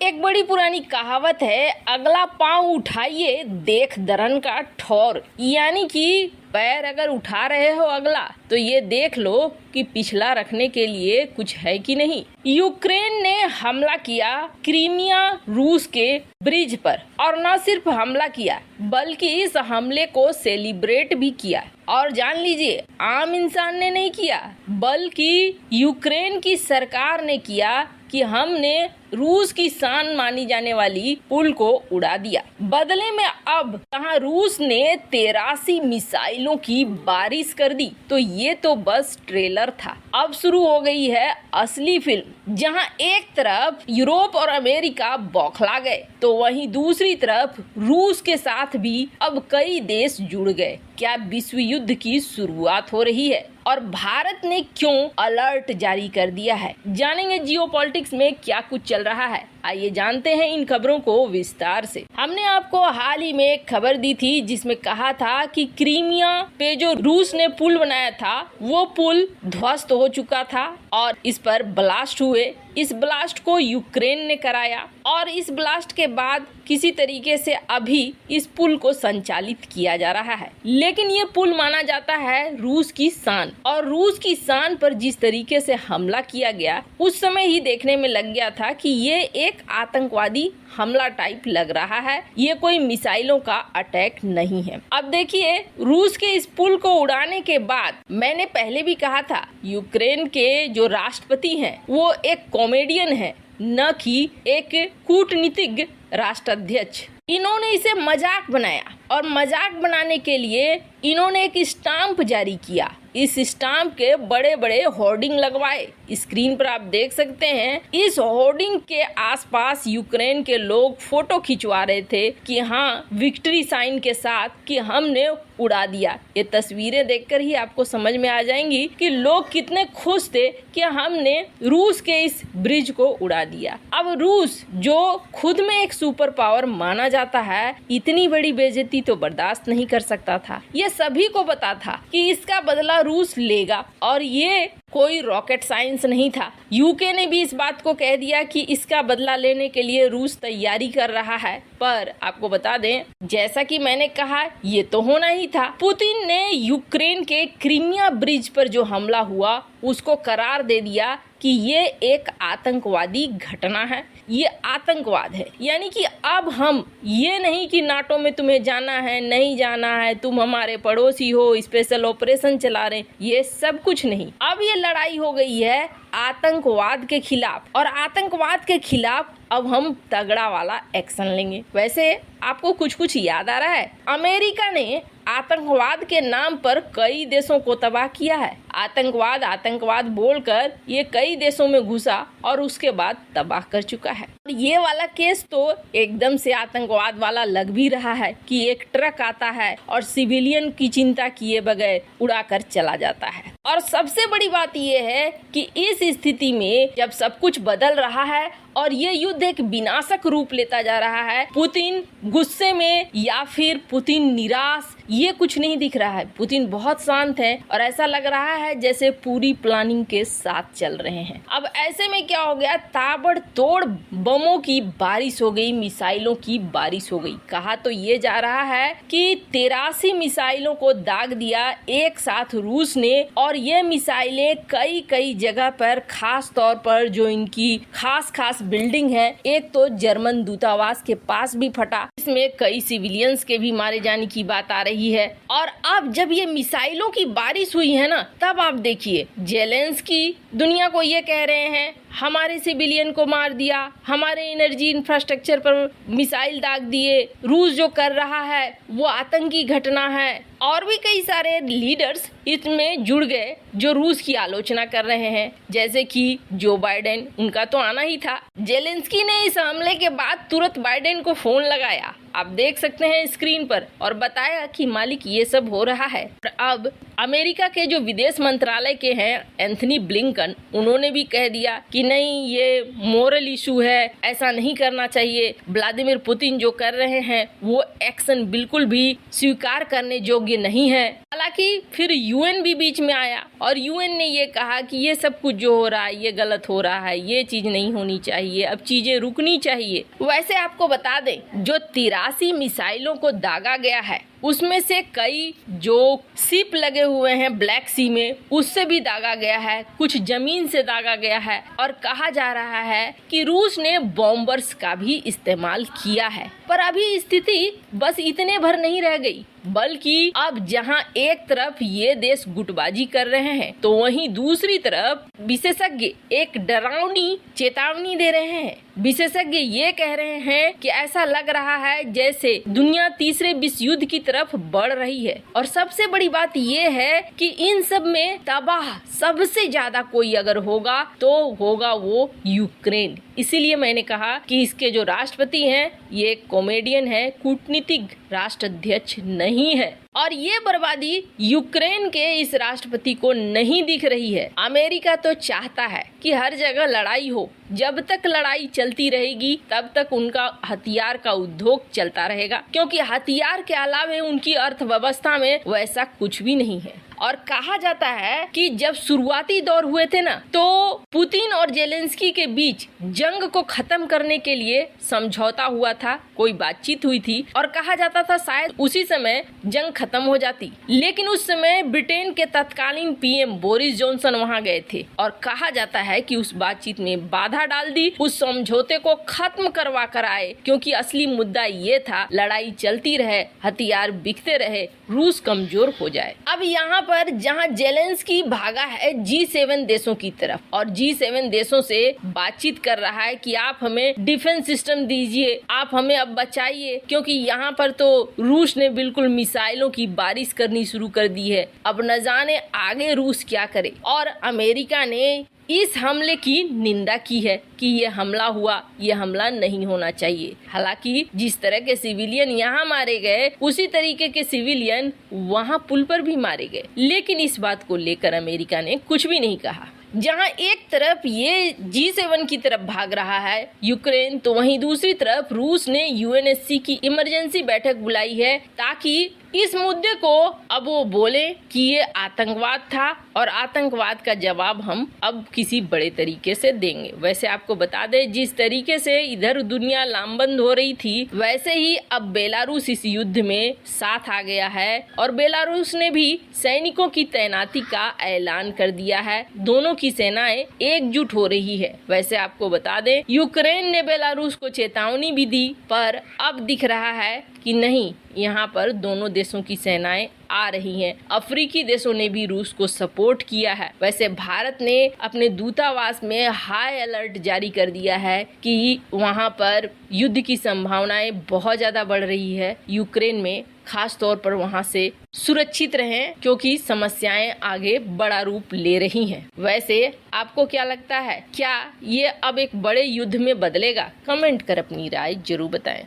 एक बड़ी पुरानी कहावत है, अगला पांव उठाइए देख दरन का ठौर। यानी कि पैर अगर उठा रहे हो अगला तो ये देख लो कि पिछला रखने के लिए कुछ है कि नहीं। यूक्रेन ने हमला किया क्रीमिया रूस के ब्रिज पर, और न सिर्फ हमला किया बल्कि इस हमले को सेलिब्रेट भी किया। और जान लीजिए, आम इंसान ने नहीं किया बल्कि यूक्रेन की सरकार ने किया कि हमने रूस की शान मानी जाने वाली पुल को उड़ा दिया। बदले में अब जहां रूस ने 83 मिसाइलों की बारिश कर दी, तो ये तो बस ट्रेलर था। अब शुरू हो गई है असली फिल्म, जहां एक तरफ यूरोप और अमेरिका बौखला गए तो वहीं दूसरी तरफ रूस के साथ भी अब कई देश जुड़ गए। क्या विश्व युद्ध की शुरुआत हो रही है? और भारत ने क्यों अलर्ट जारी कर दिया है? जानेंगे जियोपॉलिटिक्स में क्या कुछ चल रहा है। आइए जानते हैं इन खबरों को विस्तार से। हमने आपको हाल ही में एक खबर दी थी जिसमें कहा था कि क्रीमिया पे जो रूस ने पुल बनाया था वो पुल ध्वस्त हो चुका था और इस पर ब्लास्ट हुए। इस ब्लास्ट को यूक्रेन ने कराया और इस ब्लास्ट के बाद किसी तरीके से अभी इस पुल को संचालित किया जा रहा है। लेकिन ये पुल माना जाता है रूस की शान, और रूस की शान पर जिस तरीके से हमला किया गया उस समय ही देखने में लग गया था कि ये एक आतंकवादी हमला टाइप लग रहा है, ये कोई मिसाइलों का अटैक नहीं है। अब देखिए, रूस के इस पुल को उड़ाने के बाद मैंने पहले भी कहा था, यूक्रेन के जो राष्ट्रपति हैं वो एक कॉमेडियन है, न कि एक कूटनीतिज्ञ राष्ट्राध्यक्ष। इन्होंने इसे मजाक बनाया और मजाक बनाने के लिए इन्होंने एक स्टाम्प जारी किया। इस स्टाम्प के बड़े बड़े होर्डिंग लगवाए। स्क्रीन पर आप देख सकते हैं, इस होर्डिंग के आसपास यूक्रेन के लोग फोटो खिंचवा रहे थे कि हाँ, विक्ट्री साइन के साथ कि हमने उड़ा दिया। ये तस्वीरें देखकर ही आपको समझ में आ जाएंगी कि लोग कितने खुश थे कि हमने रूस के इस ब्रिज को उड़ा दिया। अब रूस जो खुद में एक सुपर पावर माना जाता है, इतनी बड़ी बेइज्जती तो बर्दाश्त नहीं कर सकता था। ये सभी को पता था कि इसका बदला रूस लेगा, और ये कोई रॉकेट साइंस नहीं था। यूके ने भी इस बात को कह दिया कि इसका बदला लेने के लिए रूस तैयारी कर रहा है। पर आपको बता दें, जैसा कि मैंने कहा, ये तो होना ही था। पुतिन ने यूक्रेन के क्रीमिया ब्रिज पर जो हमला हुआ उसको करार दे दिया कि ये एक आतंकवादी घटना है, ये आतंकवाद है। यानी कि अब हम ये नहीं कि नाटो में तुम्हें जाना है नहीं जाना है, तुम हमारे पड़ोसी हो, स्पेशल ऑपरेशन चला रहे, ये सब कुछ नहीं। अब ये लड़ाई हो गई है आतंकवाद के खिलाफ, और आतंकवाद के खिलाफ अब हम तगड़ा वाला एक्शन लेंगे। वैसे आपको कुछ कुछ याद आ रहा है? अमेरिका ने आतंकवाद के नाम पर कई देशों को तबाह किया है। आतंकवाद आतंकवाद बोलकर ये कई देशों में घुसा और उसके बाद तबाह कर चुका है। ये वाला केस तो एकदम से आतंकवाद वाला लग भी रहा है कि एक ट्रक आता है और सिविलियन की चिंता किए बगैर उड़ाकर चला जाता है। और सबसे बड़ी बात ये है कि इस स्थिति में जब सब कुछ बदल रहा है और ये युद्ध एक विनाशक रूप लेता जा रहा है, पुतिन गुस्से में या फिर पुतिन निराश, ये कुछ नहीं दिख रहा है। पुतिन बहुत शांत है और ऐसा लग रहा है जैसे पूरी प्लानिंग के साथ चल रहे हैं। अब ऐसे में क्या हो गया, ताबड़तोड़ बमों की बारिश हो गई, मिसाइलों की बारिश हो गई। कहा तो ये जा रहा है कि 83 मिसाइलों को दाग दिया एक साथ रूस ने, और ये मिसाइलें कई कई जगह पर, खास तौर पर जो इनकी खास बिल्डिंग है, एक तो जर्मन दूतावास के पास भी फटा, इसमें कई सिविलियंस के भी मारे जाने की बात आ रही है। और अब जब ये मिसाइलों की बारिश हुई है ना, तब आप देखिए, जेलेंस्की दुनिया को ये कह रहे हैं हमारे सिविलियन को मार दिया, हमारे एनर्जी इंफ्रास्ट्रक्चर पर मिसाइल दाग दिए, रूस जो कर रहा है वो आतंकी घटना है। और भी कई सारे लीडर्स इसमें जुड़ गए जो रूस की आलोचना कर रहे हैं, जैसे कि जो बाइडेन, उनका तो आना ही था। जेलेंस्की ने इस हमले के बाद तुरंत बाइडेन को फोन लगाया, आप देख सकते हैं स्क्रीन पर, और बताया कि मालिक ये सब हो रहा है। अब अमेरिका के जो विदेश मंत्रालय के हैं एंथनी ब्लिंकन, उन्होंने भी कह दिया कि नहीं, ये मोरल इशू है, ऐसा नहीं करना चाहिए। व्लादिमीर पुतिन जो कर रहे हैं वो एक्शन बिल्कुल भी स्वीकार करने योग्य योग्य नहीं है। हालांकि फिर यूएन भी बीच में आया और यूएन ने ये कहा कि ये सब कुछ जो हो रहा है ये गलत हो रहा है, ये चीज नहीं होनी चाहिए, अब चीजें रुकनी चाहिए। वैसे आपको बता दें, जो 83 मिसाइलों को दागा गया है उसमें से कई जो शिप लगे हुए हैं ब्लैक सी में उससे भी दागा गया है, कुछ जमीन से दागा गया है और कहा जा रहा है कि रूस ने बॉम्बर्स का भी इस्तेमाल किया है। पर अभी स्थिति बस इतने भर नहीं रह गई, बल्कि अब जहां एक तरफ ये देश गुटबाजी कर रहे हैं तो वहीं दूसरी तरफ विशेषज्ञ एक डरावनी चेतावनी दे रहे हैं। विशेषज्ञ ये कह रहे हैं कि ऐसा लग रहा है जैसे दुनिया तीसरे विश्व युद्ध की तरफ बढ़ रही है। और सबसे बड़ी बात ये है कि इन सब में तबाह सबसे ज्यादा कोई अगर होगा तो होगा वो यूक्रेन। इसीलिए मैंने कहा कि इसके जो राष्ट्रपति हैं ये कॉमेडियन है, कूटनीतिक राष्ट्राध्यक्ष नहीं है। और ये बर्बादी यूक्रेन के इस राष्ट्रपति को नहीं दिख रही है। अमेरिका तो चाहता है कि हर जगह लड़ाई हो, जब तक लड़ाई चलती रहेगी तब तक उनका हथियार का उद्योग चलता रहेगा, क्योंकि हथियार के अलावा उनकी अर्थव्यवस्था में वैसा कुछ भी नहीं है। और कहा जाता है कि जब शुरुआती दौर हुए थे ना, तो पुतिन और जेलेंस्की के बीच जंग को खत्म करने के लिए समझौता हुआ था, कोई बातचीत हुई थी और कहा जाता था शायद उसी समय जंग खत्म हो जाती। लेकिन उस समय ब्रिटेन के तत्कालीन पीएम बोरिस जॉनसन वहां गए थे और कहा जाता है कि उस बातचीत में बाधा डाल दी, उस समझौते को खत्म करवा कर आए, क्योंकि असली मुद्दा ये था लड़ाई चलती रहे, हथियार बिकते रहे, रूस कमजोर हो जाए। अब यहाँ पर जहाँ जेलेंस्की भागा है G7 देशों की तरफ और G7 देशों से बातचीत कर रहा है कि आप हमें डिफेंस सिस्टम दीजिए, आप हमें अब बचाइए, क्योंकि यहाँ पर तो रूस ने बिल्कुल मिसाइलों की बारिश करनी शुरू कर दी है। अब न जाने आगे रूस क्या करे। और अमेरिका ने इस हमले की निंदा की है कि ये हमला हुआ, ये हमला नहीं होना चाहिए। हालांकि जिस तरह के सिविलियन यहाँ मारे गए उसी तरीके के सिविलियन वहाँ पुल पर भी मारे गए, लेकिन इस बात को लेकर अमेरिका ने कुछ भी नहीं कहा। जहां एक तरफ ये G7 की तरफ भाग रहा है यूक्रेन, तो वहीं दूसरी तरफ रूस ने यूएनएससी की इमरजेंसी बैठक बुलाई है ताकि इस मुद्दे को अब वो बोले कि ये आतंकवाद था और आतंकवाद का जवाब हम अब किसी बड़े तरीके से देंगे। वैसे आपको बता दें, जिस तरीके से इधर दुनिया लामबंद हो रही थी वैसे ही अब बेलारूस इस युद्ध में साथ आ गया है और बेलारूस ने भी सैनिकों की तैनाती का ऐलान कर दिया है। दोनों की सेनाएं एकजुट हो रही है। वैसे आपको बता दें, यूक्रेन ने बेलारूस को चेतावनी भी दी, पर अब दिख रहा है कि नहीं, यहाँ पर दोनों देशों की सेनाएं आ रही हैं। अफ्रीकी देशों ने भी रूस को सपोर्ट किया है। वैसे भारत ने अपने दूतावास में हाई अलर्ट जारी कर दिया है कि वहाँ पर युद्ध की संभावनाएं बहुत ज्यादा बढ़ रही है यूक्रेन में, खास तौर पर वहाँ से सुरक्षित रहें क्योंकि समस्याएं आगे बड़ा रूप ले रही हैं। वैसे आपको क्या लगता है, क्या ये अब एक बड़े युद्ध में बदलेगा? कमेंट कर अपनी राय जरूर बताएं।